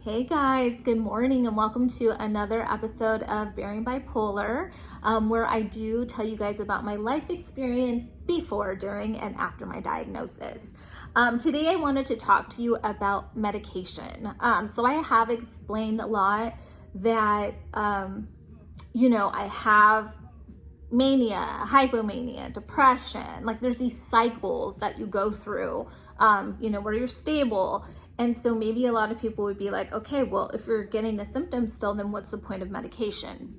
Hey guys, good morning and welcome to another episode of Bearing Bipolar, where I do tell you guys about my life experience before, during, and after my diagnosis. Today I wanted to talk to you about medication. So I have explained a lot that, I have mania, hypomania, depression. Like there's these cycles that you go through, where you're stable. And so maybe a lot of people would be like, okay, well, if you're getting the symptoms still, then what's the point of medication?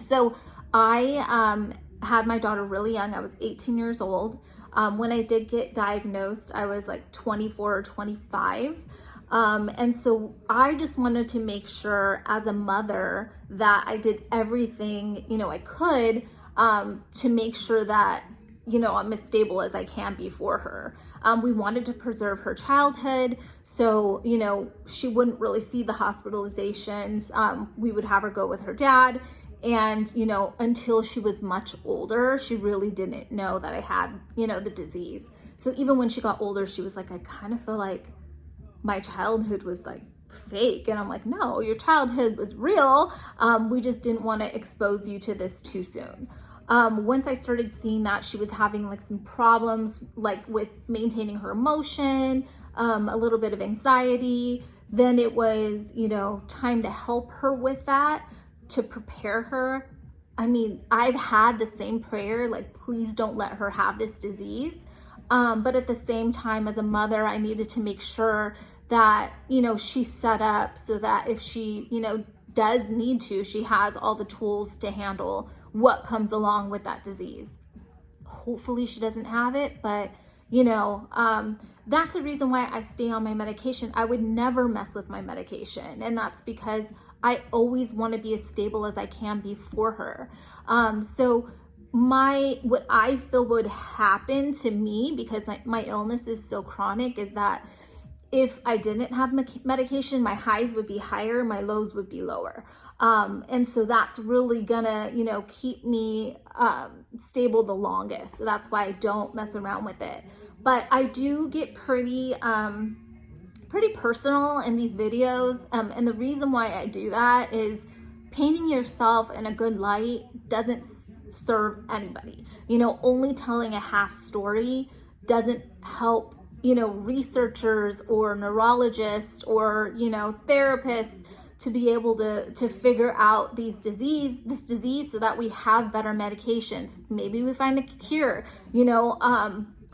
So I had my daughter really young. I was 18 years old. When I did get diagnosed, I was like 24 or 25. And so I just wanted to make sure as a mother that I did everything, I could to make sure that, I'm as stable as I can be for her. We wanted to preserve her childhood. So, she wouldn't really see the hospitalizations. We would have her go with her dad. And, until she was much older, she really didn't know that I had, the disease. So even when she got older, she was like, I kind of feel like my childhood was like fake. And I'm like, no, your childhood was real. We just didn't want to expose you to this too soon. Once I started seeing that she was having like some problems, like with maintaining her emotion, a little bit of anxiety, then it was, time to help her with that, to prepare her. I mean, I've had the same prayer, like, please don't let her have this disease. But at the same time, as a mother, I needed to make sure that, she's set up so that if she, does need to, she has all the tools to handle what comes along with that disease. Hopefully she doesn't have it, but that's the reason why I stay on my medication. I would never mess with my medication, and that's because I always want to be as stable as I can be for her. So what I feel would happen to me, because my illness is so chronic, is that if I didn't have medication, my highs would be higher, my lows would be lower. And so that's really gonna, keep me stable the longest. So that's why I don't mess around with it. But I do get pretty personal in these videos. And the reason why I do that is painting yourself in a good light doesn't serve anybody. Only telling a half story doesn't help, researchers or neurologists or, therapists to be able to figure out this disease so that we have better medications. Maybe we find a cure,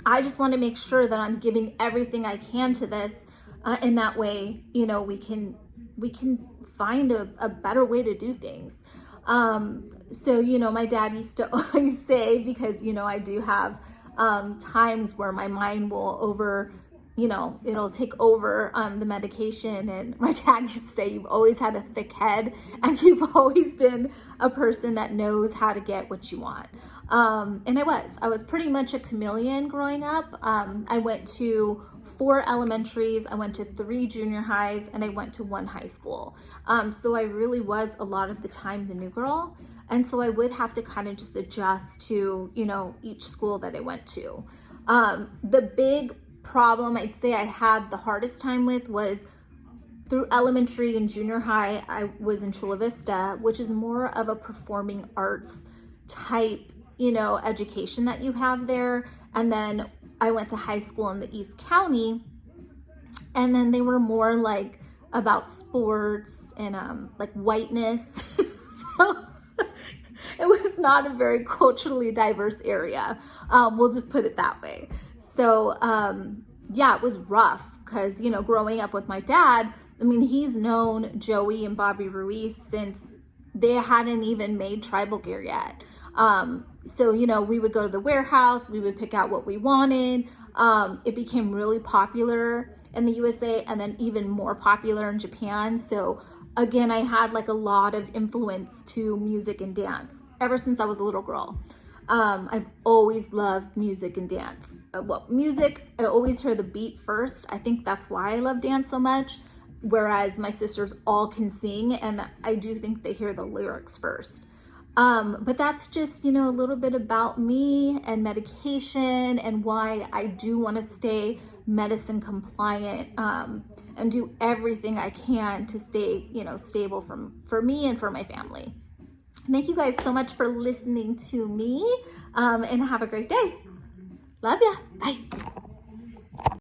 I just want to make sure that I'm giving everything I can to this. In that way, we can find a better way to do things. So, my dad used to always say, because, I do have times where my mind will it'll take over the medication. And my dad used to say, you've always had a thick head and you've always been a person that knows how to get what you want. And I was pretty much a chameleon growing up. I went to 4 elementaries, I went to 3 junior highs, and I went to 1 high school. So I really was a lot of the time the new girl. And so I would have to kind of just adjust to, each school that I went to. The big problem I'd say I had the hardest time with was through elementary and junior high. I was in Chula Vista, which is more of a performing arts type, education that you have there. And then I went to high school in the East County, and then they were more like about sports and like whiteness. So it was not a very culturally diverse area. We'll just put it that way. So it was rough because, growing up with my dad, I mean, he's known Joey and Bobby Ruiz since they hadn't even made tribal gear yet. So, we would go to the warehouse, we would pick out what we wanted. It became really popular in the USA and then even more popular in Japan. So again, I had like a lot of influence to music and dance ever since I was a little girl. I've always loved music and dance. Music, I always hear the beat first. I think that's why I love dance so much. Whereas my sisters all can sing, and I do think they hear the lyrics first. But that's just, a little bit about me and medication and why I do want to stay medicine compliant, and do everything I can to stay, stable for me and for my family. Thank you guys so much for listening to me, and have a great day. Love ya. Bye.